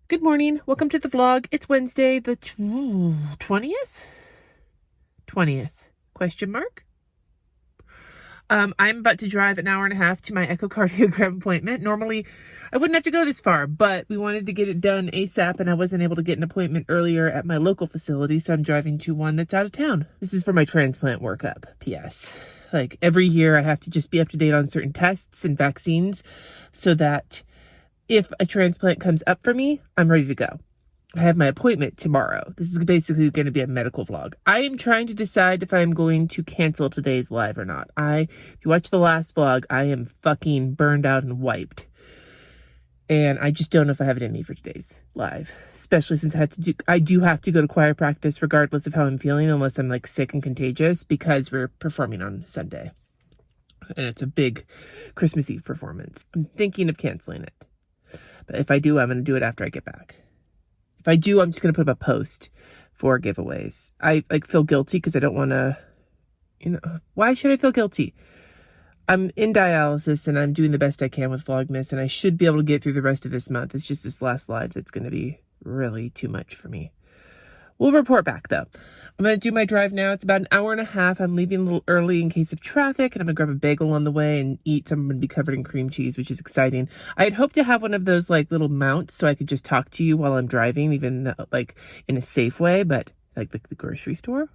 Good morning. Welcome to the vlog. It's Wednesday, the 20th? 20th, question mark. I'm about to drive an hour and a half to my echocardiogram appointment. Normally, I wouldn't have to go this far, but we wanted to get it done ASAP, and I wasn't able to get an appointment earlier at my local facility, so I'm driving to one that's out of town. This is for my transplant workup, P.S. Like, every year I have to just be up to date on certain tests and vaccines so that if a transplant comes up for me, I'm ready to go. I have my appointment tomorrow. This is basically going to be a medical vlog. I am trying to decide if I'm going to cancel today's live or not. If you watch the last vlog, I am fucking burned out and wiped. And I just don't know if I have it in me for today's live. Especially since I do have to go to choir practice regardless of how I'm feeling, unless I'm like sick and contagious, because we're performing on Sunday. And it's a big Christmas Eve performance. I'm thinking of canceling it. But if I do, I'm going to do it after I get back. If I do, I'm just going to put up a post for giveaways. I feel guilty because I don't want to, why should I feel guilty? I'm in dialysis and I'm doing the best I can with Vlogmas, and I should be able to get through the rest of this month. It's just this last live that's going to be really too much for me. We'll report back though. I'm going to do my drive now. It's about an hour and a half. I'm leaving a little early in case of traffic, and I'm going to grab a bagel on the way and eat. I'm going to be covered in cream cheese, which is exciting. I had hoped to have one of those like little mounts so I could just talk to you while I'm driving, even like in a safe way, but like the grocery store.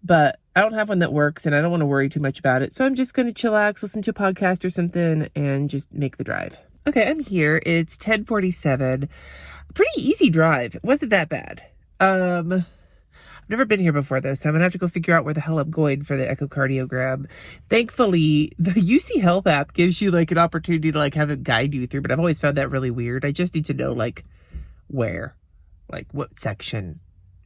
But I don't have one that works, and I don't want to worry too much about it. So I'm just going to chillax, listen to a podcast or something, and just make the drive. Okay, I'm here. It's 10:47. Pretty easy drive. It wasn't that bad. I've never been here before though, so I'm gonna have to go figure out where the hell I'm going for the echocardiogram. Thankfully, the UC Health app gives you like an opportunity to like have it guide you through, but I've always found that really weird. I just need to know like where, like what section.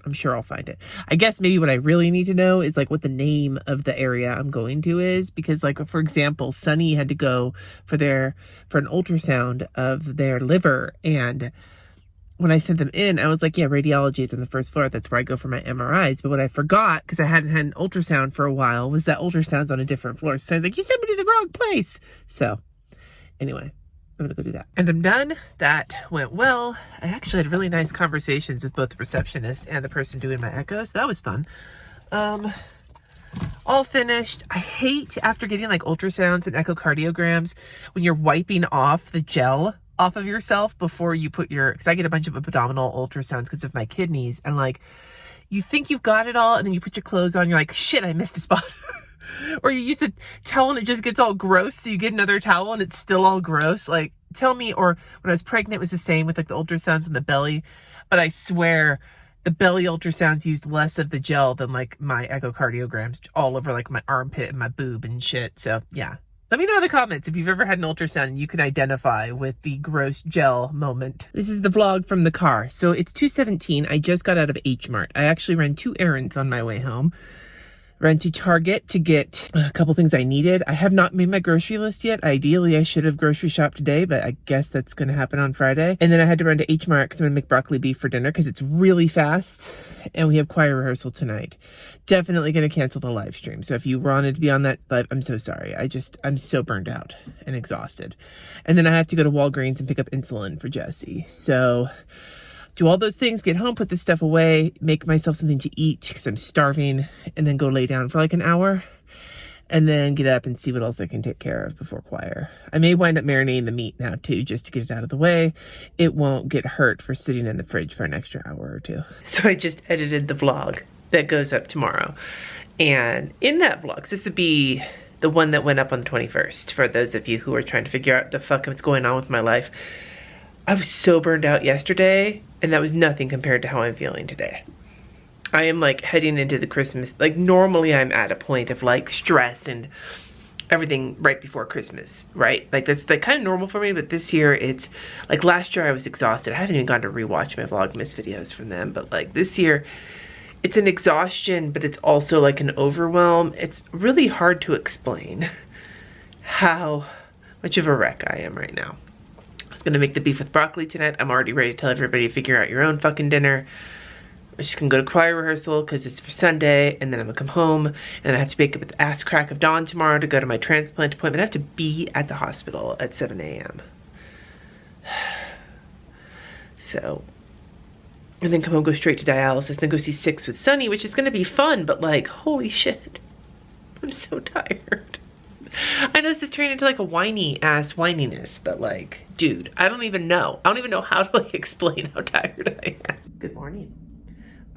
I'm sure I'll find it. I guess maybe what I really need to know is like what the name of the area I'm going to is, because like, for example, Sunny had to go for an ultrasound of their liver, and when I sent them in, I was like, yeah, radiology is on the first floor. That's where I go for my MRIs. But what I forgot, because I hadn't had an ultrasound for a while, was that ultrasound's on a different floor. So I was like, you sent me to the wrong place. So anyway, I'm going to go do that. And I'm done. That went well. I actually had really nice conversations with both the receptionist and the person doing my echo. So that was fun. All finished. I hate after getting like ultrasounds and echocardiograms when you're wiping off the gel off of yourself before you put because I get a bunch of abdominal ultrasounds because of my kidneys, and like you think you've got it all and then you put your clothes on, you're like, shit, I missed a spot. Or you use a towel and it just gets all gross, so you get another towel and it's still all gross. Like, tell me. Or when I was pregnant, it was the same with like the ultrasounds in the belly, but I swear the belly ultrasounds used less of the gel than like my echocardiograms all over like my armpit and my boob and shit. So yeah. Let me know in the comments if you've ever had an ultrasound and you can identify with the gross gel moment. This is the vlog from the car. So it's 2:17. I just got out of H Mart. I actually ran 2 errands on my way home. Ran to Target to get a couple things I needed. I have not made my grocery list yet. Ideally, I should have grocery shopped today, but I guess that's going to happen on Friday. And then I had to run to H Mart because I'm going to make broccoli beef for dinner because it's really fast. And we have choir rehearsal tonight. Definitely going to cancel the live stream. So if you wanted to be on that live, I'm so sorry. I'm so burned out and exhausted. And then I have to go to Walgreens and pick up insulin for Jesse. So do all those things, get home, put this stuff away, make myself something to eat because I'm starving, and then go lay down for like an hour, and then get up and see what else I can take care of before choir. I may wind up marinating the meat now too, just to get it out of the way. It won't get hurt for sitting in the fridge for an extra hour or two. So I just edited the vlog that goes up tomorrow. And in that vlog, so this would be the one that went up on the 21st, for those of you who are trying to figure out the fuck what's going on with my life. I was so burned out yesterday, and that was nothing compared to how I'm feeling today. I am like heading into the Christmas, like normally I'm at a point of like stress and everything right before Christmas, right? Like that's like kind of normal for me, but this year it's like last year I was exhausted. I haven't even gone to rewatch my Vlogmas videos from them, but like this year it's an exhaustion, but it's also like an overwhelm. It's really hard to explain how much of a wreck I am right now. I was gonna make the beef with broccoli tonight. I'm already ready to tell everybody to figure out your own fucking dinner. I'm just gonna go to choir rehearsal because it's for Sunday, and then I'm gonna come home, and I have to wake up at the ass crack of dawn tomorrow to go to my transplant appointment. I have to be at the hospital at 7 a.m. So, and then come home, go straight to dialysis, then go see 6 with Sunny, which is going to be fun, but like, holy shit, I'm so tired. I know this is turning into like a whiny ass whininess, but like, dude, I don't even know how to like explain how tired I am. Good morning.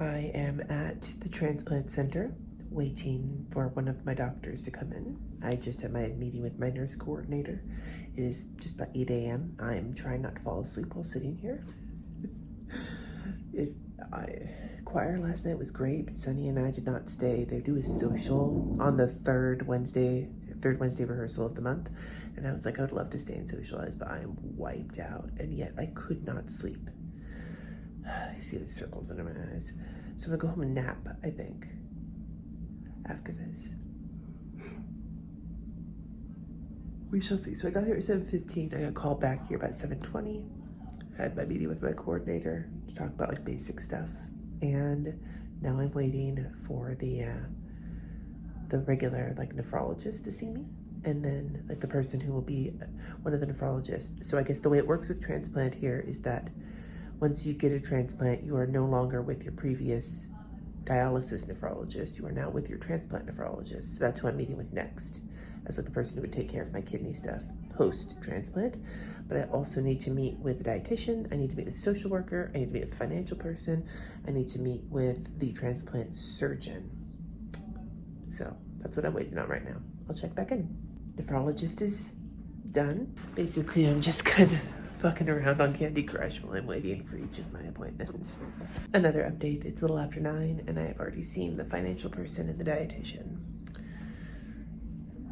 I am at the transplant center waiting for one of my doctors to come in. I just had my meeting with my nurse coordinator. It is just about 8 a.m. I'm trying not to fall asleep while sitting here. Choir last night was great, but Sunny and I did not stay. They do a social on the third Wednesday rehearsal of the month, and I was like, I would love to stay and socialize, but I am wiped out, and yet I could not sleep. I see the circles under my eyes. So I'm gonna go home and nap, I think, after this. We shall see. So I got here at 7:15. I got called back here about 7:20. Had my meeting with my coordinator to talk about like basic stuff. And now I'm waiting for the regular like nephrologist to see me. And then like the person who will be one of the nephrologists. So I guess the way it works with transplant here is that once you get a transplant, you are no longer with your previous dialysis nephrologist. You are now with your transplant nephrologist. So that's who I'm meeting with next, as like the person who would take care of my kidney stuff post-transplant. But I also need to meet with a dietitian. I need to meet with a social worker. I need to meet with a financial person. I need to meet with the transplant surgeon. So that's what I'm waiting on right now. I'll check back in. Nephrologist is done. Basically, I'm just kind of fucking around on Candy Crush while I'm waiting for each of my appointments. Another update, it's a little after 9 and I have already seen the financial person and the dietitian.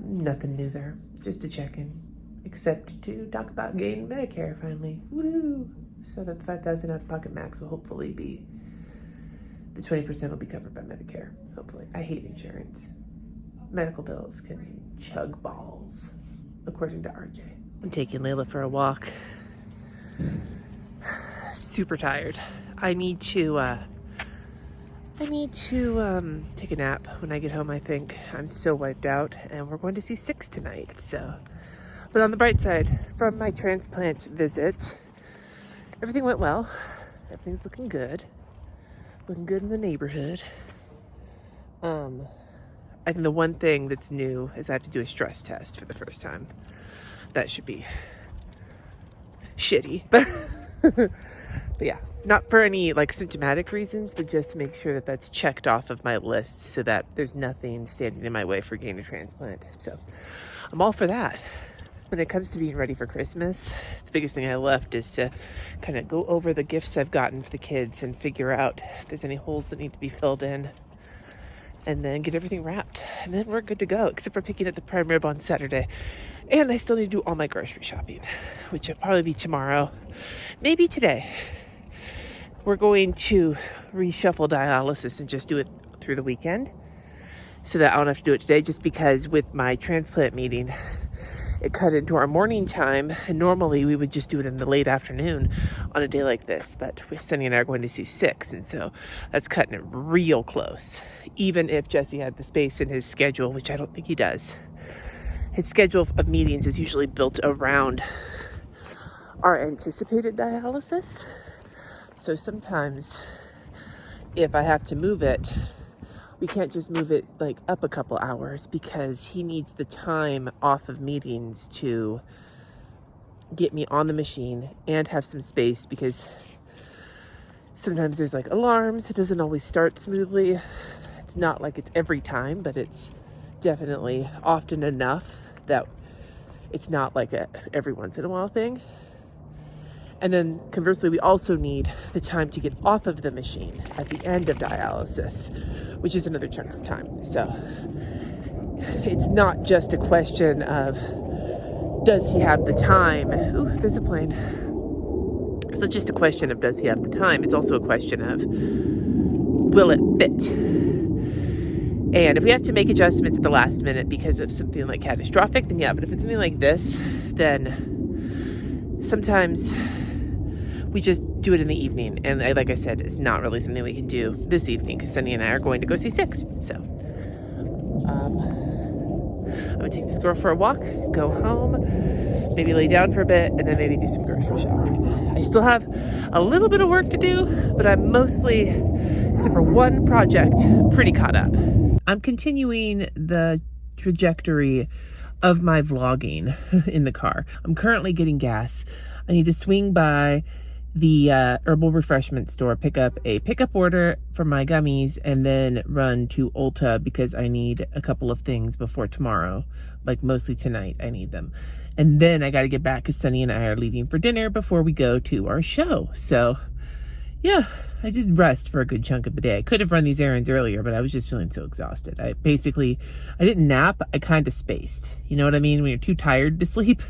Nothing new there, just to check in, except to talk about getting Medicare finally. Woo! So that the 5,000 out-of-pocket max will hopefully be, the 20% will be covered by Medicare, hopefully. I hate insurance. Medical bills can chug balls, according to RJ. I'm taking Layla for a walk. Super tired. I need to take a nap when I get home, I think. I'm so wiped out, and we're going to see 6 tonight, so. But on the bright side, from my transplant visit, everything went well. Everything's looking good. Looking good in the neighborhood. I think the one thing that's new is I have to do a stress test for the first time. That should be shitty, but yeah, not for any like symptomatic reasons, but just to make sure that that's checked off of my list so that there's nothing standing in my way for getting a transplant. So I'm all for that. When it comes to being ready for Christmas, the biggest thing I left is to kind of go over the gifts I've gotten for the kids and figure out if there's any holes that need to be filled in, and then get everything wrapped. And then we're good to go, except for picking up the prime rib on Saturday. And I still need to do all my grocery shopping, which will probably be tomorrow, maybe today. We're going to reshuffle dialysis and just do it through the weekend so that I don't have to do it today, just because with my transplant meeting, it cut into our morning time, and normally we would just do it in the late afternoon on a day like this, but Sunny and I are going to see 6, and so that's cutting it real close, even if Jesse had the space in his schedule, which I don't think he does. His schedule of meetings is usually built around our anticipated dialysis, so sometimes if I have to move it, we can't just move it like up a couple hours, because he needs the time off of meetings to get me on the machine and have some space, because sometimes there's like alarms. It doesn't always start smoothly. It's not like it's every time, but it's definitely often enough that it's not like a every once in a while thing. And then conversely, we also need the time to get off of the machine at the end of dialysis, which is another chunk of time. So it's not just a question of, does he have the time? Ooh, there's a plane. It's not just a question of, does he have the time? It's also a question of, will it fit? And if we have to make adjustments at the last minute because of something like catastrophic, then yeah. But if it's something like this, then sometimes we just do it in the evening. And like I said, it's not really something we can do this evening because Sunny and I are going to go see 6. So I'm gonna take this girl for a walk, go home, maybe lay down for a bit, and then maybe do some grocery shopping. I still have a little bit of work to do, but I'm mostly, except for one project, pretty caught up. I'm continuing the trajectory of my vlogging in the car. I'm currently getting gas. I need to swing by the herbal refreshment store, pick up a pickup order for my gummies, and then run to Ulta because I need a couple of things before tomorrow. Like mostly tonight, I need them. And then I got to get back because Sunny and I are leaving for dinner before we go to our show. So yeah, I did rest for a good chunk of the day. I could have run these errands earlier, but I was just feeling so exhausted. I didn't nap, I kind of spaced. You know what I mean? When you're too tired to sleep.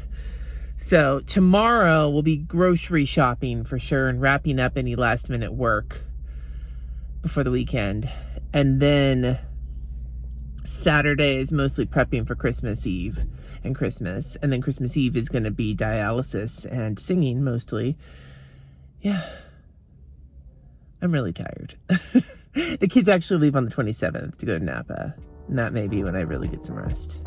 So tomorrow we'll be grocery shopping for sure and wrapping up any last minute work before the weekend. And then Saturday is mostly prepping for Christmas Eve and Christmas. And then Christmas Eve is going to be dialysis and singing mostly. Yeah. I'm really tired. The kids actually leave on the 27th to go to Napa. And that may be when I really get some rest.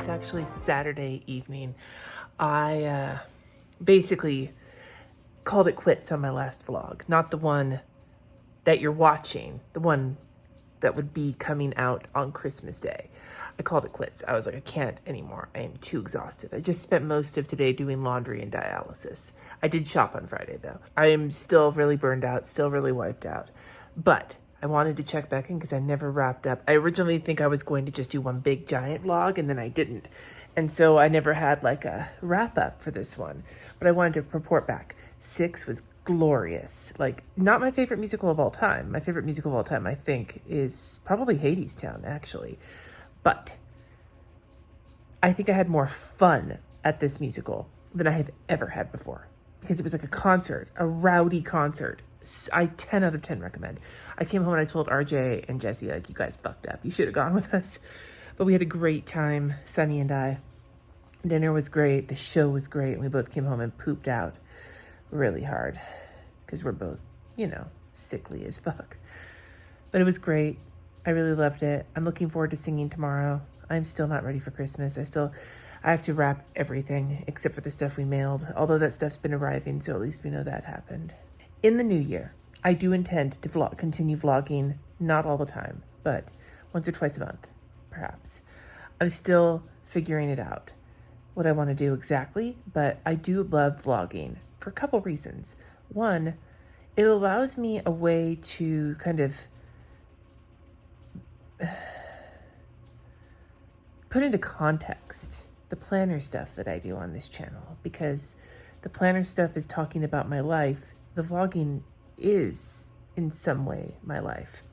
Actually Saturday evening. I basically called it quits on my last vlog. Not the one that you're watching, the one that would be coming out on Christmas Day. I called it quits. I was like, I can't anymore. I am too exhausted. I just spent most of today doing laundry and dialysis. I did shop on Friday though. I am still really burned out, still really wiped out. But I wanted to check back in because I never wrapped up. I originally think I was going to just do one big giant vlog and then I didn't. And so I never had like a wrap up for this one, but I wanted to report back. 6 was glorious. Like not my favorite musical of all time. My favorite musical of all time, I think, is probably Hadestown actually. But I think I had more fun at this musical than I have ever had before because it was like a concert, a rowdy concert. I 10 out of 10 recommend. I came home and I told RJ and Jesse, like, you guys fucked up. You should have gone with us. But we had a great time, Sunny and I. Dinner was great. The show was great. And we both came home and pooped out really hard because we're both, you know, sickly as fuck. But it was great. I really loved it. I'm looking forward to singing tomorrow. I'm still not ready for Christmas. I have to wrap everything except for the stuff we mailed. Although that stuff's been arriving, so at least we know that happened. In the new year, I do intend to continue vlogging, not all the time, but once or twice a month, perhaps. I'm still figuring it out, what I want to do exactly, but I do love vlogging for a couple reasons. One, it allows me a way to kind of put into context the planner stuff that I do on this channel, because the planner stuff is talking about my life. The vlogging is, in some way, my life.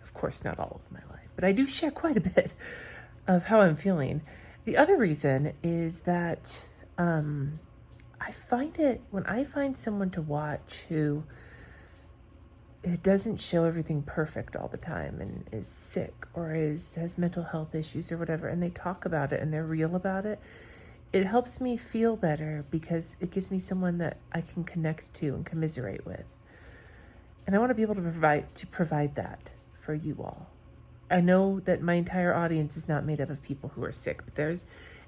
Of course, not all of my life, but I do share quite a bit of how I'm feeling. The other reason is that I find it, when I find someone to watch who it doesn't show everything perfect all the time and is sick or has mental health issues or whatever, and they talk about it and they're real about it, it helps me feel better because it gives me someone that I can connect to and commiserate with. And I want to be able to provide that for you all. I know that my entire audience is not made up of people who are sick, but there's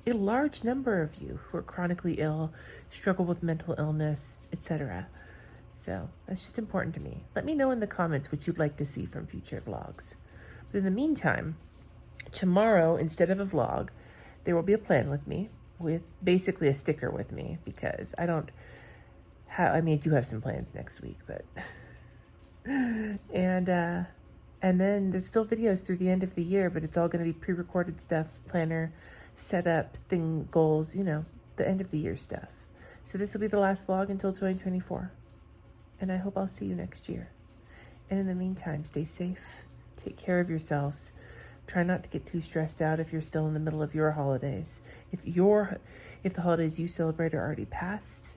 a large number of you who are chronically ill, struggle with mental illness, etc. So that's just important to me. Let me know in the comments what you'd like to see from future vlogs. But in the meantime, tomorrow, instead of a vlog, there will be a plan with me, with basically a sticker with me, because I do have some plans next week, but, and And then there's still videos through the end of the year, but it's all going to be pre-recorded stuff, planner, setup, goals, the end of the year stuff. So this will be the last vlog until 2024. And I hope I'll see you next year. And in the meantime, stay safe, take care of yourselves. Try not to get too stressed out if you're still in the middle of your holidays. If the holidays you celebrate are already past,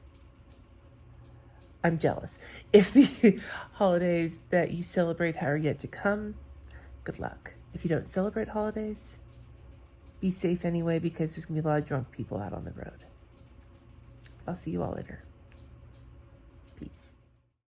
I'm jealous. If the holidays that you celebrate are yet to come, good luck. If you don't celebrate holidays, be safe anyway, because there's going to be a lot of drunk people out on the road. I'll see you all later. Peace.